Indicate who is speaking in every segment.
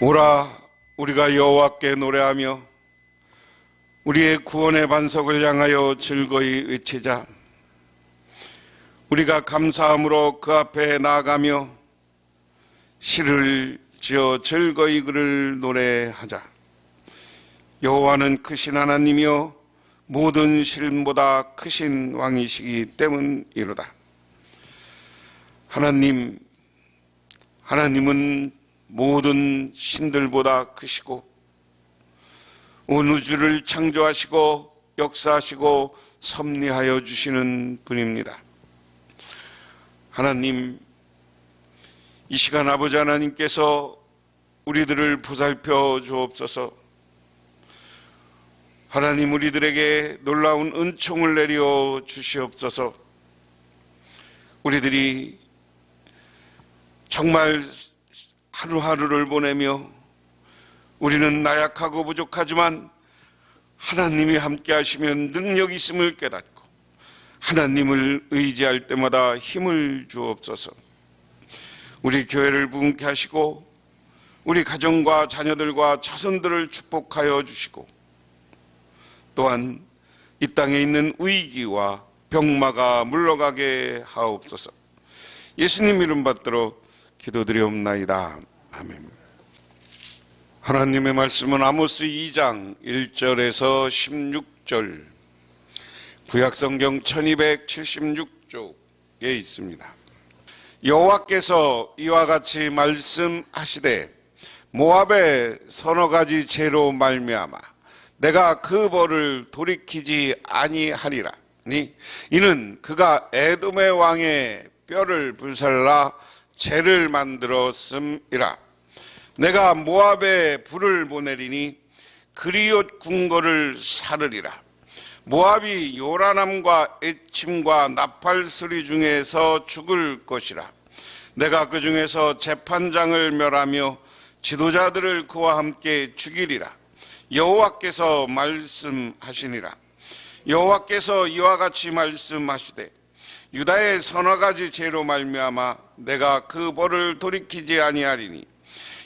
Speaker 1: 오라 우리가 여호와께 노래하며 우리의 구원의 반석을 향하여 즐거이 외치자. 우리가 감사함으로 그 앞에 나아가며 시를 지어 즐거이 그를 노래하자. 여호와는 크신 하나님이요 모든 신보다 크신 왕이시기 때문이로다. 하나님은 모든 신들보다 크시고 온 우주를 창조하시고 역사하시고 섭리하여 주시는 분입니다. 하나님, 이 시간 아버지 하나님께서 우리들을 보살펴 주옵소서. 하나님, 우리들에게 놀라운 은총을 내려 주시옵소서. 우리들이 정말 하루하루를 보내며 우리는 나약하고 부족하지만 하나님이 함께 하시면 능력이 있음을 깨닫고 하나님을 의지할 때마다 힘을 주옵소서. 우리 교회를 부흥케 하시고 우리 가정과 자녀들과 자손들을 축복하여 주시고 또한 이 땅에 있는 위기와 병마가 물러가게 하옵소서. 예수님 이름 받들어 기도드리옵나이다. 아멘. 하나님의 말씀은 아모스 2장 1절에서 16절, 구약성경 1276쪽에 있습니다. 여호와께서 이와 같이 말씀하시되 모압의 서너 가지 죄로 말미암아 내가 그 벌을 돌이키지 아니하리라. 이는 그가 에돔의 왕의 뼈를 불살라 죄를 만들었음이라. 내가 모압에 불을 보내리니 그리옷 궁궐을 사르리라. 모압이 요란함과 애침과 나팔 소리 중에서 죽을 것이라. 내가 그 중에서 재판장을 멸하며 지도자들을 그와 함께 죽이리라. 여호와께서 말씀하시니라. 여호와께서 이와 같이 말씀하시되 유다의 서너 가지 죄로 말미암아 내가 그 벌을 돌이키지 아니하리니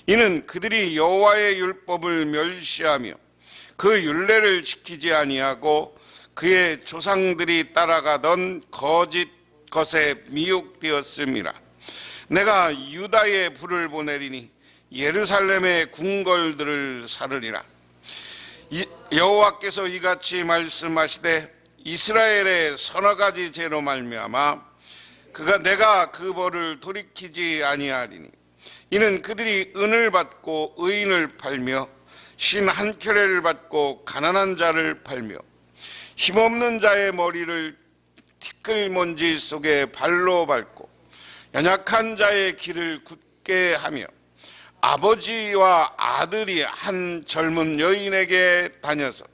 Speaker 1: 이는 그들이 여호와의 율법을 멸시하며 그 율례를 지키지 아니하고 그의 조상들이 따라가던 거짓 것에 미혹되었음이라. 내가 유다에 불을 보내리니 예루살렘의 궁궐들을 사르리라. 여호와께서 이같이 말씀하시되 이스라엘의 서너 가지 죄로 말미암아 내가 그 벌을 돌이키지 아니하리니 이는 그들이 은을 받고 의인을 팔며 신 한 켤레를 받고 가난한 자를 팔며 힘없는 자의 머리를 티끌먼지 속에 발로 밟고 연약한 자의 길을 굳게 하며 아버지와 아들이 한 젊은 여인에게 다녀서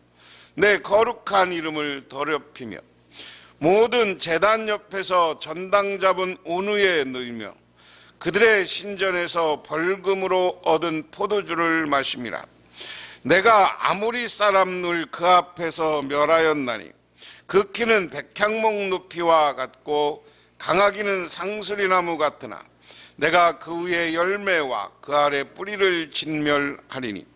Speaker 1: 내 거룩한 이름을 더럽히며 모든 제단 옆에서 전당 잡은 온우에 넣으며 그들의 신전에서 벌금으로 얻은 포도주를 마심이라. 내가 아모리 사람을 그 앞에서 멸하였나니 그 키는 백향목 높이와 같고 강하기는 상수리나무 같으나 내가 그 위에 열매와 그 아래 뿌리를 진멸하리니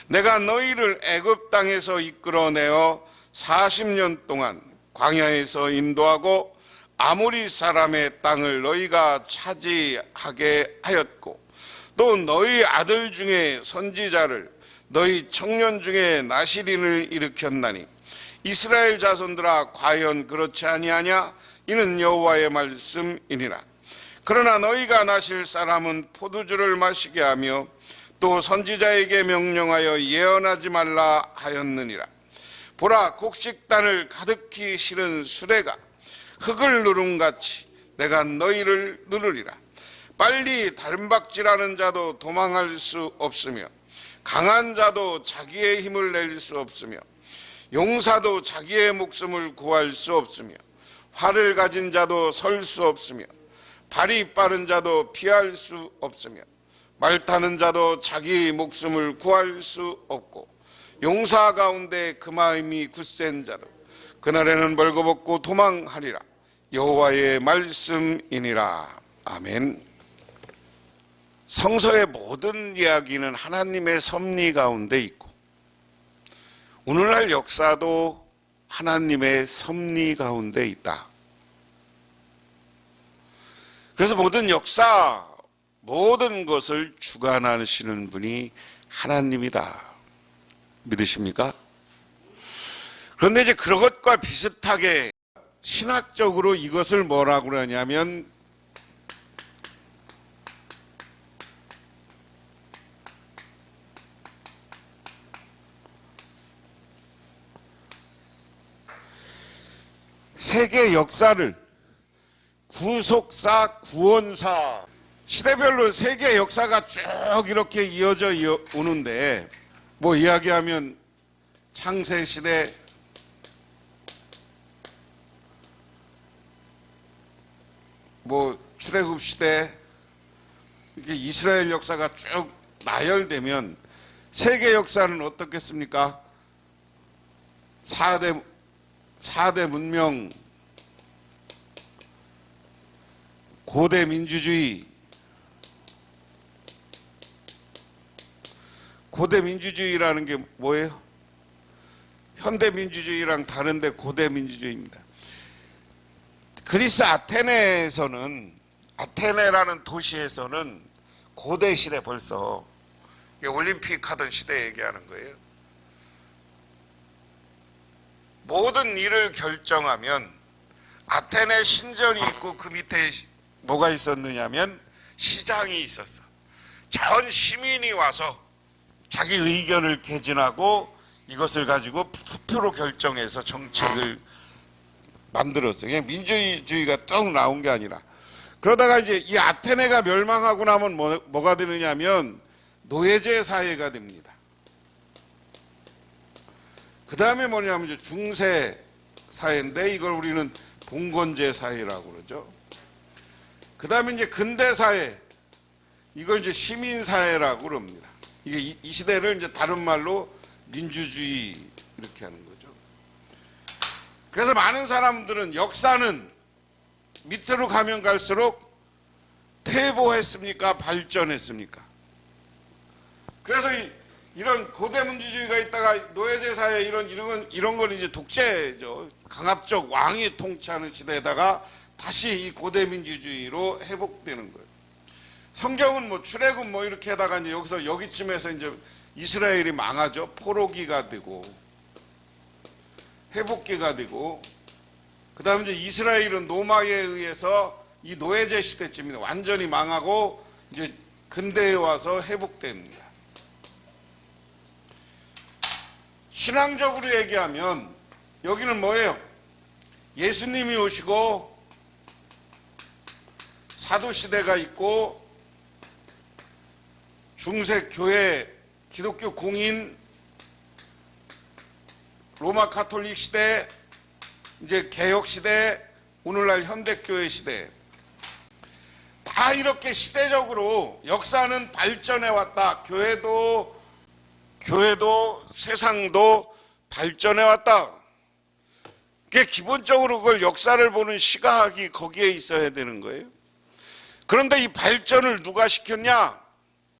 Speaker 1: 내가 너희를 애굽 땅에서 이끌어내어 40년 동안 광야에서 인도하고 아모리 사람의 땅을 너희가 차지하게 하였고 또 너희 아들 중에 선지자를 너희 청년 중에 나시린을 일으켰나니 이스라엘 자손들아 과연 그렇지 아니하냐? 이는 여호와의 말씀이니라. 그러나 너희가 나실 사람은 포도주를 마시게 하며 또 선지자에게 명령하여 예언하지 말라 하였느니라. 보라, 곡식단을 가득히 실은 수레가 흙을 누름같이 내가 너희를 누르리라. 빨리 달음박질하는 자도 도망할 수 없으며 강한 자도 자기의 힘을 낼 수 없으며 용사도 자기의 목숨을 구할 수 없으며 활을 가진 자도 설 수 없으며 발이 빠른 자도 피할 수 없으며 말 타는 자도 자기 목숨을 구할 수 없고 용사 가운데 그 마음이 굳센 자도 그날에는 벌거벗고 도망하리라. 여호와의 말씀이니라. 아멘. 성서의 모든 이야기는 하나님의 섭리 가운데 있고 오늘날 역사도 하나님의 섭리 가운데 있다. 그래서 모든 역사, 모든 것을 주관하시는 분이 하나님이다. 믿으십니까? 그런데 이제 그런 것과 비슷하게 신학적으로 이것을 뭐라고 그러냐면 세계 역사를 구속사, 구원사, 시대별로 세계 역사가 쭉 이렇게 이어져 오는데 뭐 이야기하면 창세시대, 뭐 출애굽시대, 이렇게 이스라엘 역사가 쭉 나열되면 세계 역사는 어떻겠습니까? 4대 문명, 고대 민주주의, 고대 민주주의라는 게 뭐예요? 현대 민주주의랑 다른데 고대 민주주의입니다. 그리스 아테네에서는, 아테네라는 도시에서는 고대 시대 벌써 올림픽 하던 시대 얘기하는 거예요. 모든 일을 결정하면 아테네 신전이 있고 그 밑에 뭐가 있었느냐면 시장이 있었어. 전 시민이 와서 자기 의견을 개진하고 이것을 가지고 투표로 결정해서 정책을 만들었어요. 그냥 민주주의가 뚝 나온 게 아니라. 그러다가 이제 이 아테네가 멸망하고 나면 뭐가 되느냐면 노예제 사회가 됩니다. 그 다음에 뭐냐면 이제 중세 사회인데 이걸 우리는 봉건제 사회라고 그러죠. 그 다음에 이제 근대 사회, 이걸 이제 시민 사회라고 그럽니다. 이게 이 시대를 이제 다른 말로 민주주의 이렇게 하는 거죠. 그래서 많은 사람들은 역사는 밑으로 가면 갈수록 퇴보했습니까? 발전했습니까? 그래서 이런 고대 민주주의가 있다가 노예제 사회 이런 건 이제 독재죠. 강압적 왕이 통치하는 시대에다가 다시 이 고대 민주주의로 회복되는 거예요. 성경은 뭐 출애굽 뭐 이렇게 하다가 이제 여기쯤에서 이제 이스라엘이 망하죠. 포로기가 되고 회복기가 되고 그다음에 이제 이스라엘은 로마에 의해서 이 노예제 시대쯤에 완전히 망하고 이제 근대에 와서 회복됩니다. 신앙적으로 얘기하면 여기는 뭐예요? 예수님이 오시고 사도시대가 있고 중세 교회 기독교 공인 로마 가톨릭 시대 이제 개혁 시대 오늘날 현대교회 시대 다 이렇게 시대적으로 역사는 발전해 왔다. 교회도 세상도 발전해 왔다. 그게 기본적으로 그걸 역사를 보는 시각이 거기에 있어야 되는 거예요. 그런데 이 발전을 누가 시켰냐?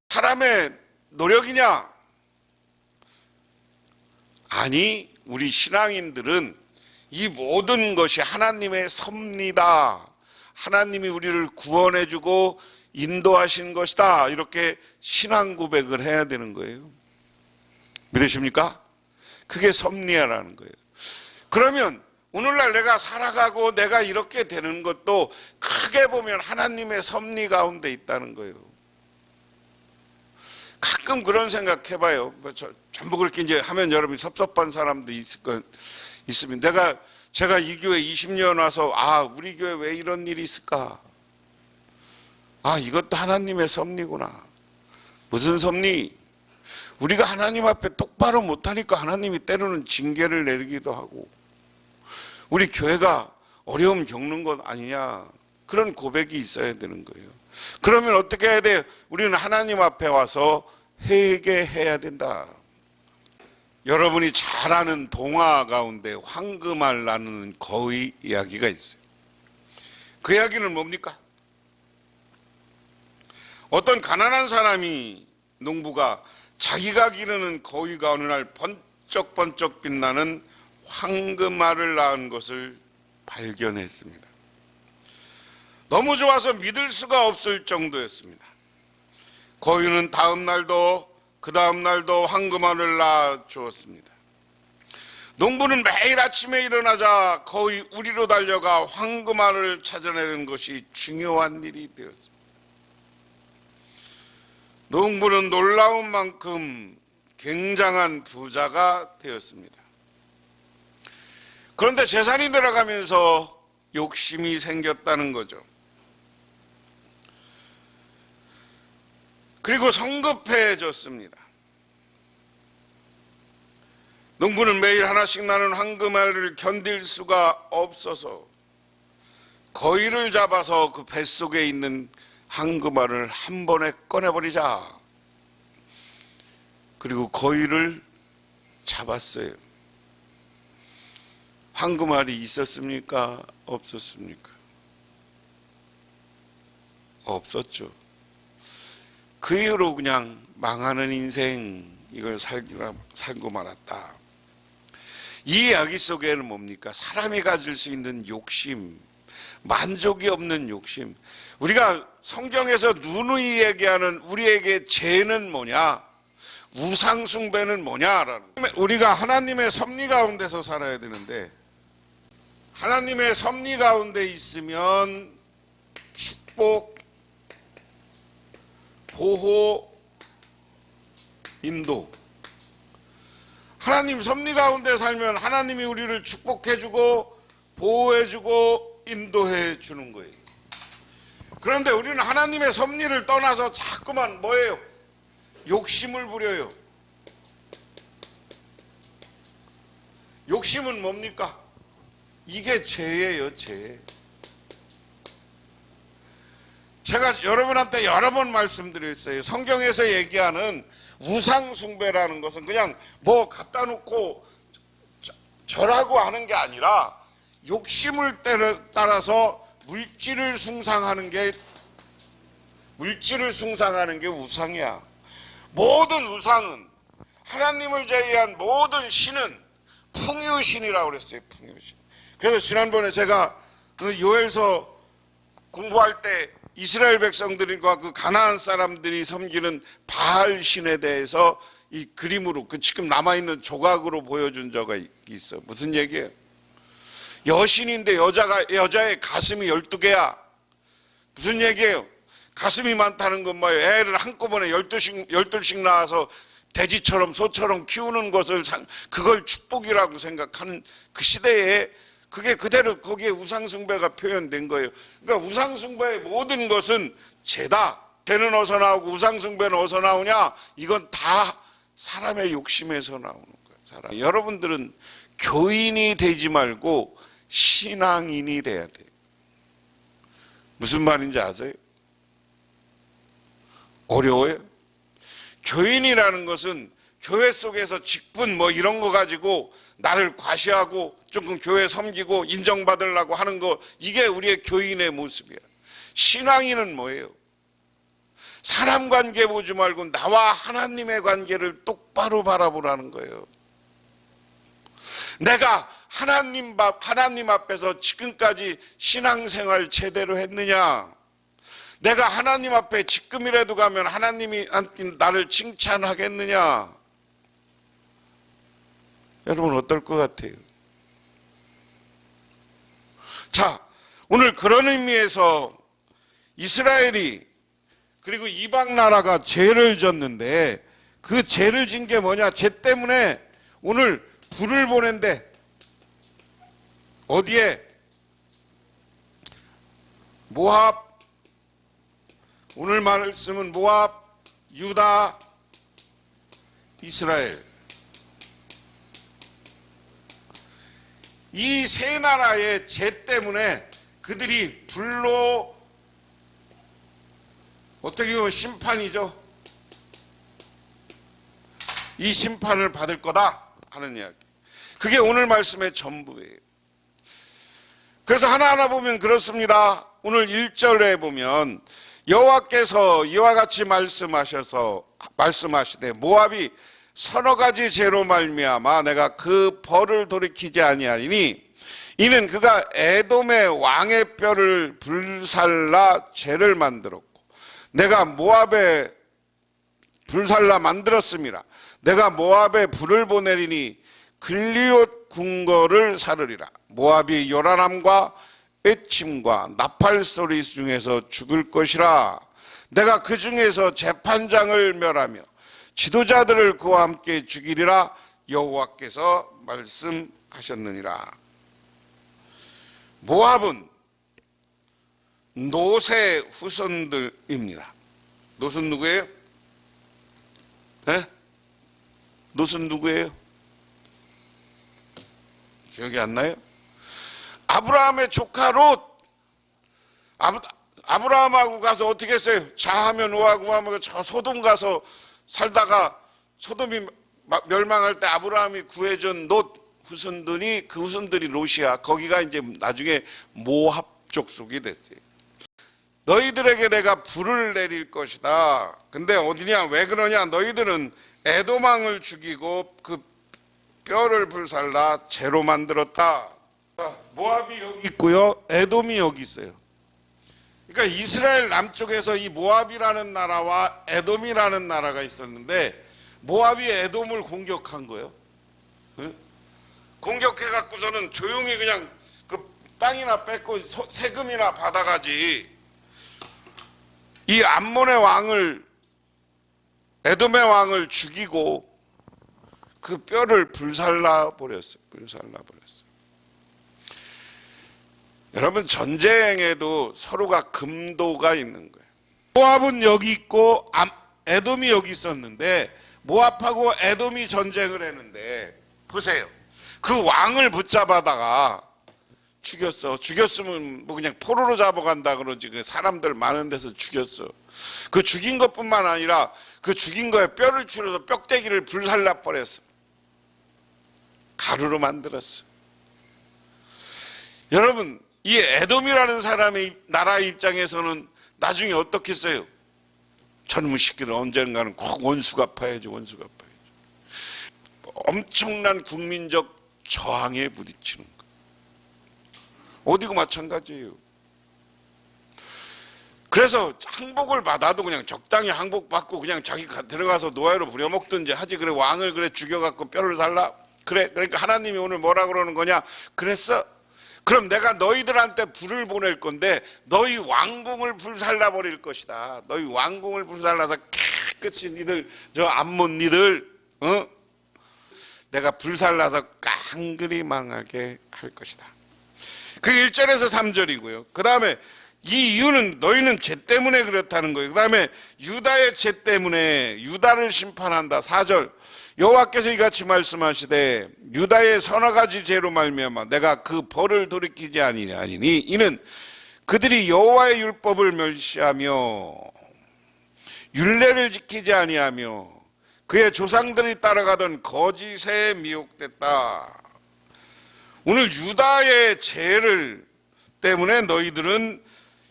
Speaker 1: 사람의 노력이냐? 아니, 우리 신앙인들은 이 모든 것이 하나님의 섭리다. 하나님이 우리를 구원해주고 인도하신 것이다. 이렇게 신앙 고백을 해야 되는 거예요. 믿으십니까? 그게 섭리라는 거예요. 그러면 오늘날 내가 살아가고 내가 이렇게 되는 것도 크게 보면 하나님의 섭리 가운데 있다는 거예요. 가끔 그런 생각 해봐요. 전부 그렇게 이제 하면 여러분이 섭섭한 사람도 있으면 제가 이 교회 20년 와서 우리 교회 왜 이런 일이 있을까? 이것도 하나님의 섭리구나. 무슨 섭리? 우리가 하나님 앞에 똑바로 못하니까 하나님이 때로는 징계를 내리기도 하고 우리 교회가 어려움 겪는 것 아니냐 그런 고백이 있어야 되는 거예요. 그러면 어떻게 해야 돼요? 우리는 하나님 앞에 와서 회개해야 된다. 여러분이 잘 아는 동화 가운데 황금알 나누는 거의 이야기가 있어요. 그 이야기는 뭡니까? 어떤 가난한 사람이, 농부가 자기가 기르는 거위가 어느 날 번쩍번쩍 빛나는 황금알을 낳은 것을 발견했습니다. 너무 좋아서 믿을 수가 없을 정도였습니다. 거위는 다음 날도 그 다음 날도 황금알을 낳아 주었습니다. 농부는 매일 아침에 일어나자 거위 우리로 달려가 황금알을 찾아내는 것이 중요한 일이 되었습니다. 농부는 놀라운 만큼 굉장한 부자가 되었습니다. 그런데 재산이 늘어가면서 욕심이 생겼다는 거죠. 그리고 성급해졌습니다. 농부는 매일 하나씩 나는 황금알을 견딜 수가 없어서 거위를 잡아서 그 뱃속에 있는 황금알을 한 번에 꺼내버리자. 그리고 거위를 잡았어요. 황금알이 있었습니까? 없었습니까? 없었죠. 그 이후로 그냥 망하는 인생, 이걸 살고 말았다. 이 이야기 속에는 뭡니까? 사람이 가질 수 있는 욕심, 만족이 없는 욕심. 우리가 성경에서 누누이 얘기하는 우리에게 죄는 뭐냐? 우상숭배는 뭐냐라는. 우리가 하나님의 섭리 가운데서 살아야 되는데, 하나님의 섭리 가운데 있으면 축복, 보호, 인도. 하나님 섭리 가운데 살면 하나님이 우리를 축복해주고 보호해주고 인도해 주는 거예요. 그런데 우리는 하나님의 섭리를 떠나서 자꾸만 뭐예요? 욕심을 부려요. 욕심은 뭡니까? 이게 죄예요, 죄. 제가 여러분한테 여러 번 말씀드렸어요. 성경에서 얘기하는 우상숭배라는 것은 그냥 뭐 갖다 놓고 절하고 하는 게 아니라 욕심을 따라서 물질을 숭상하는 게 우상이야. 모든 우상은, 하나님을 제외한 모든 신은 풍요신이라고 그랬어요. 풍요신. 그래서 지난번에 제가 그 요엘서 공부할 때 이스라엘 백성들과 그 가나안 사람들이 섬기는 바알 신에 대해서 이 그림으로, 그 지금 남아있는 조각으로 보여준 적이 있어. 무슨 얘기예요? 여신인데 여자의 가슴이 12개야. 무슨 얘기예요? 가슴이 많다는 건 뭐예요? 애를 한꺼번에 12씩 낳아서 돼지처럼 소처럼 키우는 것을 그걸 축복이라고 생각하는 그 시대에 그게 그대로 거기에 우상숭배가 표현된 거예요. 그러니까 우상숭배의 모든 것은 죄다. 죄는 어디서 나오고 우상숭배는 어디서 나오냐? 이건 다 사람의 욕심에서 나오는 거예요. 여러분들은 교인이 되지 말고 신앙인이 돼야 돼요. 무슨 말인지 아세요? 어려워요? 교인이라는 것은 교회 속에서 직분 뭐 이런 거 가지고 나를 과시하고 조금 교회 섬기고 인정받으려고 하는 거, 이게 우리의 교인의 모습이야. 신앙인은 뭐예요? 사람 관계 보지 말고 나와 하나님의 관계를 똑바로 바라보라는 거예요. 내가 하나님 앞에서 지금까지 신앙생활 제대로 했느냐? 내가 하나님 앞에 지금이라도 가면 하나님이 나를 칭찬하겠느냐? 여러분 어떨 것 같아요? 자, 오늘 그런 의미에서 이스라엘이 그리고 이방 나라가 죄를 졌는데, 그 죄를 진 게 뭐냐? 죄 때문에 오늘 불을 보낸대. 어디에? 모압. 오늘 말씀은 모압, 유다, 이스라엘. 이 세 나라의 죄 때문에 그들이 불로, 어떻게 보면 심판이죠. 이 심판을 받을 거다 하는 이야기. 그게 오늘 말씀의 전부예요. 그래서 하나하나 보면 그렇습니다. 오늘 1절에 보면 여호와께서 이와 같이 말씀하시되 모압이 서너 가지 죄로 말미암아 내가 그 벌을 돌이키지 아니하리니 이는 그가 에돔의 왕의 뼈를 불살라 죄를 만들었고 내가 모압에 불살라 만들었음이라. 내가 모압에 불을 보내리니 글리옷 궁궐을 사르리라. 모압이 요란함과 애침과 나팔 소리 중에서 죽을 것이라. 내가 그 중에서 재판장을 멸하며 지도자들을 그와 함께 죽이리라. 여호와께서 말씀하셨느니라. 모압은 롯의 후손들입니다. 롯은 누구예요? 네? 롯은 누구예요? 기억이 안 나요? 아브라함의 조카 롯. 아브라함하고 가서 어떻게 했어요? 자하면 우하고 하면 저 소돔 가서 살다가 소돔이 멸망할 때 아브라함이 구해준 롯 후손들이, 그 후손들이 롯이야. 거기가 이제 나중에 모압 족속이 됐어요. 너희들에게 내가 불을 내릴 것이다. 근데 어디냐? 왜 그러냐? 너희들은 에돔 왕을 죽이고 그 뼈를 불살라 죄로 만들었다. 모압이 여기 있고요, 에돔이 여기 있어요. 그러니까 이스라엘 남쪽에서 이 모압이라는 나라와 에돔이라는 나라가 있었는데 모압이 에돔을 공격한 거예요. 공격해 갖고서는 조용히 그냥 그 땅이나 뺏고 세금이나 받아가지. 이 암몬의 왕을, 에돔의 왕을 죽이고 그 뼈를 불살라 버렸어요. 여러분, 전쟁에도 서로가 금도가 있는 거예요. 모압은 여기 있고 에돔이 여기 있었는데 모압하고 에돔이 전쟁을 했는데 보세요. 그 왕을 붙잡아다가 죽였어. 죽였으면 뭐 그냥 포로로 잡아간다 그러지. 사람들 많은 데서 죽였어. 그 죽인 것뿐만 아니라 그 죽인 거에 뼈를 추려서 뼈대기를 불살라 버렸어. 가루로 만들었어. 여러분, 이 에돔이라는 사람의 나라의 입장에서는 나중에 어떻겠어요? 젊은 시기를 언젠가는 꼭 원수 갚아야지. 엄청난 국민적 저항에 부딪히는 거예요. 어디고 마찬가지예요. 그래서 항복을 받아도 그냥 적당히 항복받고 그냥 자기 들어가서 노예로 부려먹든지 하지. 그래, 왕을 그래 죽여갖고 뼈를 살라? 그래, 그러니까 하나님이 오늘 뭐라 그러는 거냐? 그랬어? 그럼 내가 너희들한테 불을 보낼 건데 너희 왕궁을 불살라 버릴 것이다. 너희 왕궁을 불살라서 깨끗이 니들, 저 암몬 니들, 내가 불살라서 깡그리 망하게 할 것이다. 그 1절에서 3절이고요. 그 다음에 이 이유는 너희는 죄 때문에 그렇다는 거예요. 그 다음에 유다의 죄 때문에 유다를 심판한다. 4절, 여호와께서 이같이 말씀하시되 유다의 서너 가지 죄로 말미암아 내가 그 벌을 돌이키지 아니하리니 이는 그들이 여호와의 율법을 멸시하며 율례를 지키지 아니하며 그의 조상들이 따라가던 거짓에 미혹됐다. 오늘 유다의 죄를 때문에 너희들은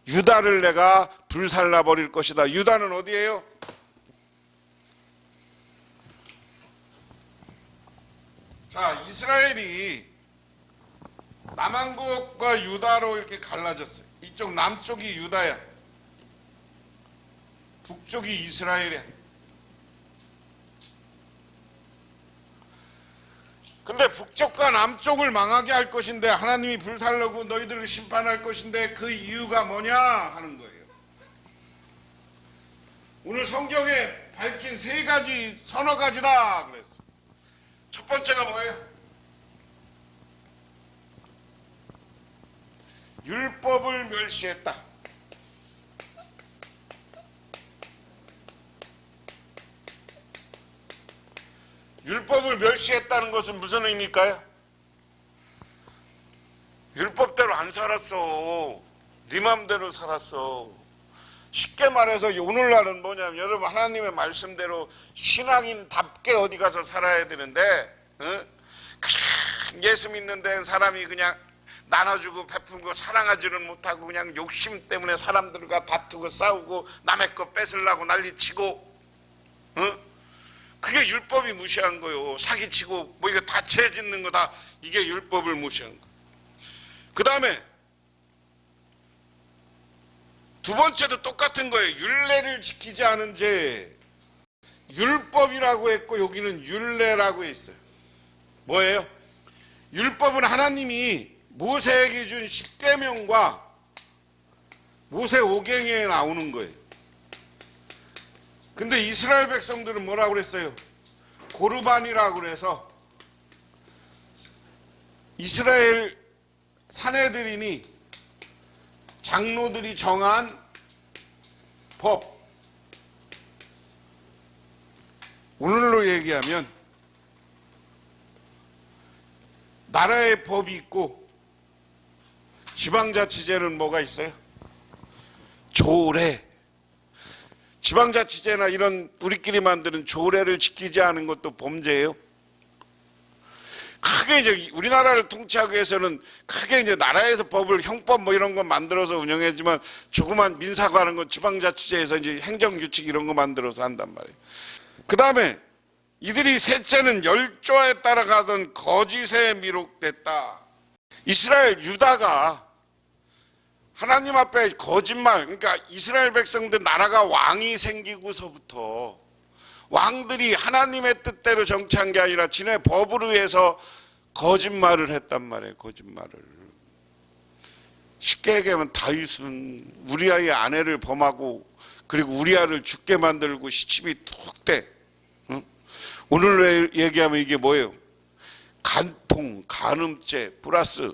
Speaker 1: 유다를 내가 불살라 버릴 것이다. 유다는 어디예요? 자, 이스라엘이 남한국과 유다로 이렇게 갈라졌어요. 이쪽 남쪽이 유다야, 북쪽이 이스라엘이야. 근데 북쪽과 남쪽을 망하게 할 것인데 하나님이 불살르고 너희들을 심판할 것인데 그 이유가 뭐냐 하는 거예요. 오늘 성경에 밝힌 세 가지, 서너 가지다 그랬어. 첫 번째가 뭐예요? 율법을 멸시했다. 율법을 멸시했다는 것은 무슨 의미일까요? 율법대로 안 살았어. 네 맘대로 살았어. 쉽게 말해서 오늘날은 뭐냐면 여러분, 하나님의 말씀대로 신앙인답게 어디 가서 살아야 되는데 예수 믿는 데는 사람이 그냥 나눠주고 베풀고 사랑하지는 못하고 그냥 욕심 때문에 사람들과 다투고 싸우고 남의 거 뺏으려고 난리치고, 그게 율법이 무시한 거요. 사기치고 뭐 이거 다 죄 짓는 거다. 이게 율법을 무시한 거. 그 다음에 두 번째도 똑같은 거예요. 율례를 지키지 않은 죄. 율법이라고 했고 여기는 율례라고 했어요. 뭐예요? 율법은 하나님이 모세에게 준 10계명과 모세 오경에 나오는 거예요. 근데 이스라엘 백성들은 뭐라고 그랬어요? 고르반이라고 그래서 이스라엘 사내들이니 장로들이 정한 법, 오늘로 얘기하면 나라의 법이 있고 지방자치제는 뭐가 있어요? 조례. 지방자치제나 이런 우리끼리 만드는 조례를 지키지 않은 것도 범죄예요. 크게 이제 우리나라를 통치하기 위해서는 크게 이제 나라에서 법을 형법 뭐 이런 거 만들어서 운영하지만 조그만 민사과는 건 지방자치제에서 이제 행정규칙 이런 거 만들어서 한단 말이에요. 그 다음에 이들이 셋째는 열조에 따라가던 거짓에 미혹됐다. 이스라엘 유다가 하나님 앞에 거짓말, 그러니까 이스라엘 백성들 나라가 왕이 생기고서부터 왕들이 하나님의 뜻대로 정치한 게 아니라 지네 법을 위해서 거짓말을 했단 말이에요. 거짓말을. 쉽게 얘기하면 다윗은 우리아의 아내를 범하고 그리고 우리아를 죽게 만들고 시침이 툭 대. 오늘로 얘기하면 이게 뭐예요? 간통, 간음죄 플러스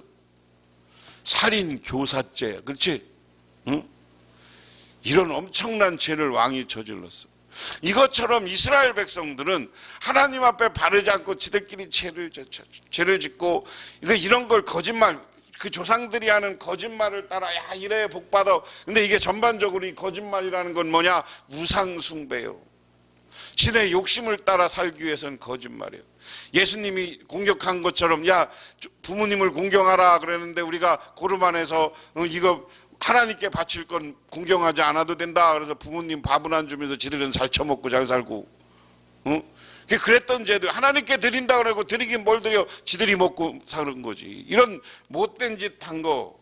Speaker 1: 살인, 교사죄. 그렇지? 응? 이런 엄청난 죄를 왕이 저질렀어. 이것처럼 이스라엘 백성들은 하나님 앞에 바르지 않고 지들끼리 죄를 짓고 이런 걸 거짓말, 그 조상들이 하는 거짓말을 따라 야 이래 복받아. 근데 이게 전반적으로 이 거짓말이라는 건 뭐냐? 우상숭배요. 신의 욕심을 따라 살기 위해서는 거짓말이에요. 예수님이 공격한 것처럼 야 부모님을 공경하라 그랬는데 우리가 고르반에서 이거 하나님께 바칠 건 공경하지 않아도 된다. 그래서 부모님 밥은 안 주면서 지들은 잘 처먹고 잘 살고, 그랬던 죄도 하나님께 드린다 그러고 드리긴 뭘 드려? 지들이 먹고 사는 거지. 이런 못된 짓 한 거.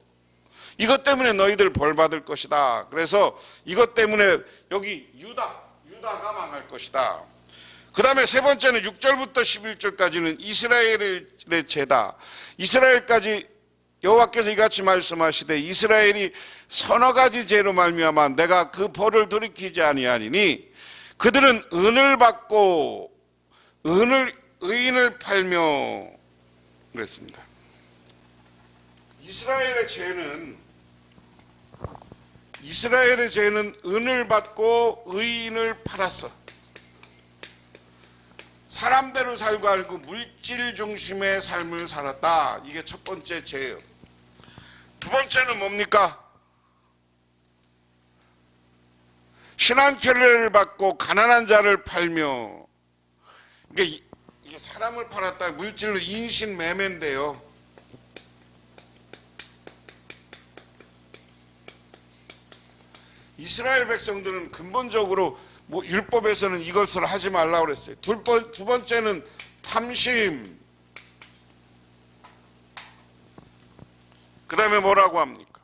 Speaker 1: 이것 때문에 너희들 벌 받을 것이다. 그래서 이것 때문에 여기 유다가 망할 것이다. 그 다음에 세 번째는 6절부터 11절까지는 이스라엘의 죄다. 이스라엘까지 여호와께서 이같이 말씀하시되 이스라엘이 서너 가지 죄로 말미암아 내가 그 벌을 돌이키지 아니하리니 그들은 은을 받고 의인을 팔며 그랬습니다. 이스라엘의 죄는 은을 받고 의인을 팔았어. 사람대로 살고 알고 물질 중심의 삶을 살았다. 이게 첫 번째 죄예요. 두 번째는 뭡니까? 신한켈레를 받고 가난한 자를 팔며, 이게 사람을 팔았다. 물질로 인신매매인데요. 이스라엘 백성들은 근본적으로 율법에서는 이것을 하지 말라고 그랬어요. 두 번째는 탐심. 그 다음에 뭐라고 합니까?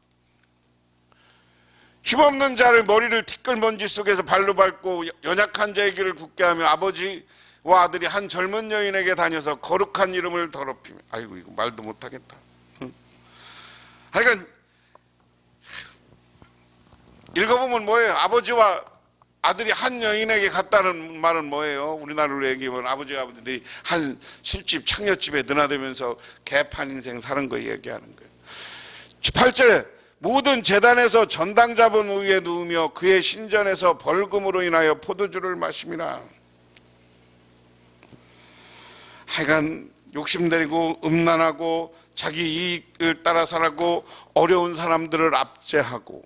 Speaker 1: 힘없는 자를 머리를 티끌먼지 속에서 발로 밟고 연약한 자의 길을 굳게 하며 아버지와 아들이 한 젊은 여인에게 다녀서 거룩한 이름을 더럽히며. 아이고 이거 말도 못하겠다. 하여간 읽어보면 뭐예요? 아버지와 아들이 한 여인에게 갔다는 말은 뭐예요? 우리나라로 얘기하면 아버지들이 한 술집, 창녀집에 드나들면서 개판 인생 사는 거 얘기하는 거예요. 8절에 모든 제단에서 전당 잡은 위에 누우며 그의 신전에서 벌금으로 인하여 포도주를 마심이라. 하여간 욕심내리고 음란하고 자기 이익을 따라 살고 어려운 사람들을 압제하고,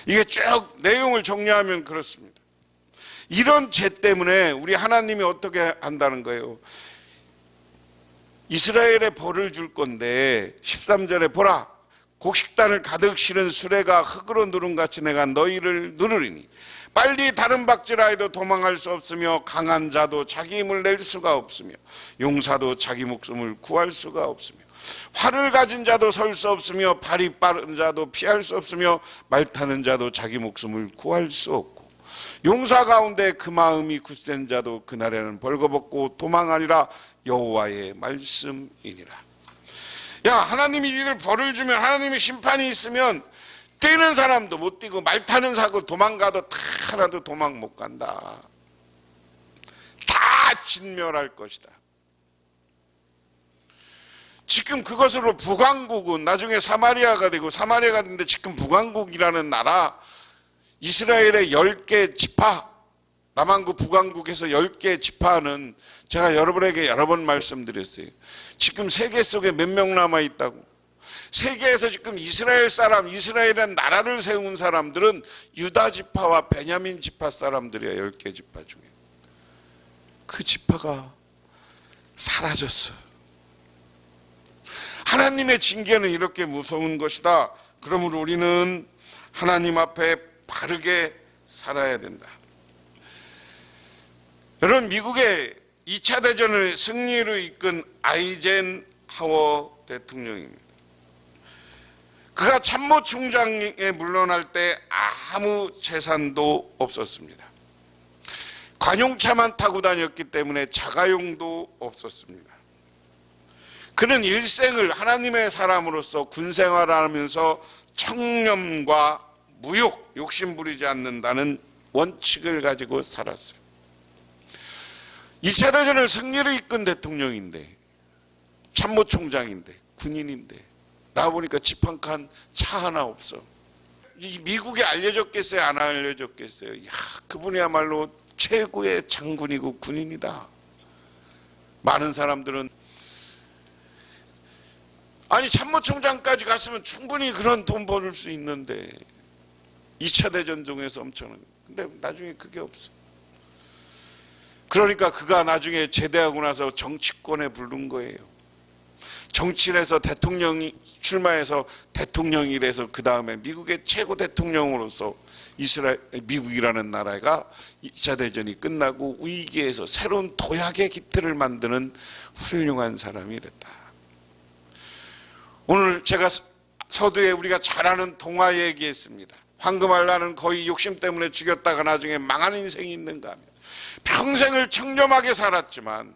Speaker 1: 이게 쭉 내용을 정리하면 그렇습니다. 이런 죄 때문에 우리 하나님이 어떻게 한다는 거예요? 이스라엘에 벌을 줄 건데 13절에 보라 곡식단을 가득 실은 수레가 흙으로 누름같이 내가 너희를 누르리니 빨리 다른 박질하여도 도망할 수 없으며 강한 자도 자기 힘을 낼 수가 없으며 용사도 자기 목숨을 구할 수가 없으며 활을 가진 자도 설 수 없으며 발이 빠른 자도 피할 수 없으며 말 타는 자도 자기 목숨을 구할 수 없고 용사 가운데 그 마음이 굳센 자도 그날에는 벌거벗고 도망하리라 여호와의 말씀이니라. 야, 하나님이 이들 벌을 주면, 하나님이 심판이 있으면 뛰는 사람도 못 뛰고 말 타는 사고 도망가도 다 하나도 도망 못 간다. 다 진멸할 것이다. 지금 그것으로 북왕국은 나중에 사마리아가 되고, 사마리아가 되는데 지금 북왕국이라는 나라, 이스라엘의 10개 지파, 남왕국 북왕국에서 10개 지파는 제가 여러분에게 여러 번 말씀드렸어요. 지금 세계 속에 몇 명 남아 있다고. 세계에서 지금 이스라엘 사람, 이스라엘이라는 나라를 세운 사람들은 유다 지파와 베냐민 지파 사람들이야. 10개 지파 중에. 그 지파가 사라졌어. 하나님의 징계는 이렇게 무서운 것이다. 그러므로 우리는 하나님 앞에 바르게 살아야 된다. 여러분, 미국의 2차 대전을 승리로 이끈 아이젠하워 대통령입니다. 그가 참모총장에 물러날 때 아무 재산도 없었습니다. 관용차만 타고 다녔기 때문에 자가용도 없었습니다. 그는 일생을 하나님의 사람으로서 군생활하면서 청렴과 무욕, 욕심 부리지 않는다는 원칙을 가지고 살았어요. 2차 대전을 승리로 이끈 대통령인데, 참모총장인데, 군인인데, 나와보니까 집 한 칸, 차 하나 없어. 미국에 알려졌겠어요? 안 알려졌겠어요? 야, 그분이야말로 최고의 장군이고 군인이다. 많은 사람들은 아니, 참모총장까지 갔으면 충분히 그런 돈 벌을 수 있는데 2차 대전 중에서 엄청난, 근데 나중에 그게 없어. 그러니까 그가 나중에 제대하고 나서 정치권에 부른 거예요. 정치를 해서 대통령이 출마해서 대통령이 돼서 그 다음에 미국의 최고 대통령으로서 미국이라는 나라가 2차 대전이 끝나고 위기에서 새로운 도약의 기틀을 만드는 훌륭한 사람이 됐다. 오늘 제가 서두에 우리가 잘 아는 동화 얘기했습니다. 황금알라는 거의 욕심 때문에 죽였다가 나중에 망한 인생이 있는가 하면 평생을 청렴하게 살았지만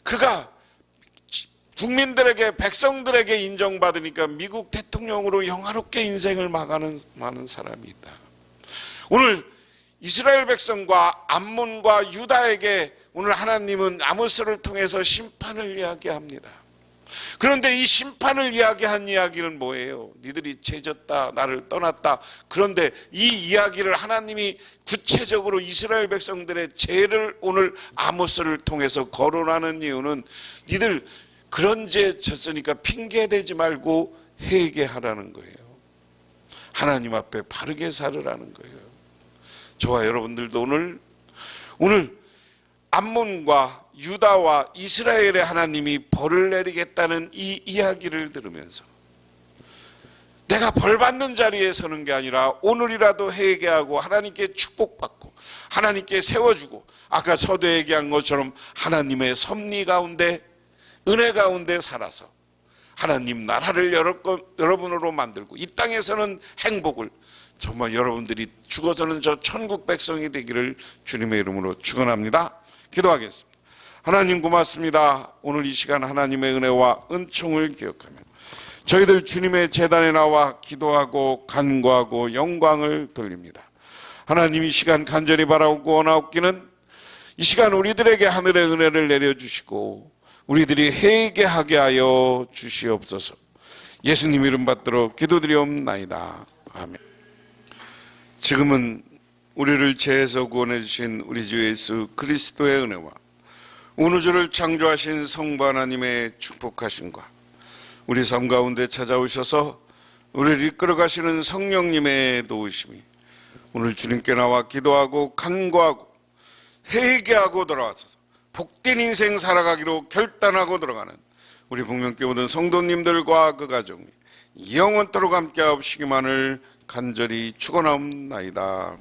Speaker 1: 그가 국민들에게, 백성들에게 인정받으니까 미국 대통령으로 영화롭게 인생을 마가는 많은 사람이 있다. 오늘 이스라엘 백성과 암몬과 유다에게 오늘 하나님은 아모스를 통해서 심판을 이야기합니다. 그런데 이 심판을 이야기한 이야기는 뭐예요? 니들이 죄졌다, 나를 떠났다. 그런데 이 이야기를 하나님이 구체적으로 이스라엘 백성들의 죄를 오늘 아모스를 통해서 거론하는 이유는 니들 그런 죄 졌으니까 핑계대지 말고 회개하라는 거예요. 하나님 앞에 바르게 살으라는 거예요. 저와 여러분들도 오늘 암몬과 유다와 이스라엘의 하나님이 벌을 내리겠다는 이 이야기를 들으면서 내가 벌 받는 자리에 서는 게 아니라 오늘이라도 회개하고 하나님께 축복받고 하나님께 세워주고 아까 서두에 얘기한 것처럼 하나님의 섭리 가운데 은혜 가운데 살아서 하나님 나라를 여러분으로 만들고 이 땅에서는 행복을 정말 여러분들이 죽어서는 저 천국 백성이 되기를 주님의 이름으로 축원합니다. 기도하겠습니다. 하나님 고맙습니다. 오늘 이 시간 하나님의 은혜와 은총을 기억하며 저희들 주님의 제단에 나와 기도하고 간구하고 영광을 돌립니다. 하나님 이 시간 간절히 바라고 원하옵기는 이 시간 우리들에게 하늘의 은혜를 내려주시고 우리들이 회개하게 하여 주시옵소서. 예수님 이름 받들어 기도드리옵나이다. 아멘. 지금은 우리를 죄에서 구원해 주신 우리 주 예수 그리스도의 은혜와 온 우주를 창조하신 성부 하나님의 축복하심과 우리 삶 가운데 찾아오셔서 우리를 이끌어 가시는 성령님의 도우심이 오늘 주님께 나와 기도하고 간구하고 회개하고 돌아와서 복된 인생 살아가기로 결단하고 들어가는 우리 북명교회 모든 성도님들과 그 가정이 영원토록 함께하시기만을 간절히 축원하옵나이다.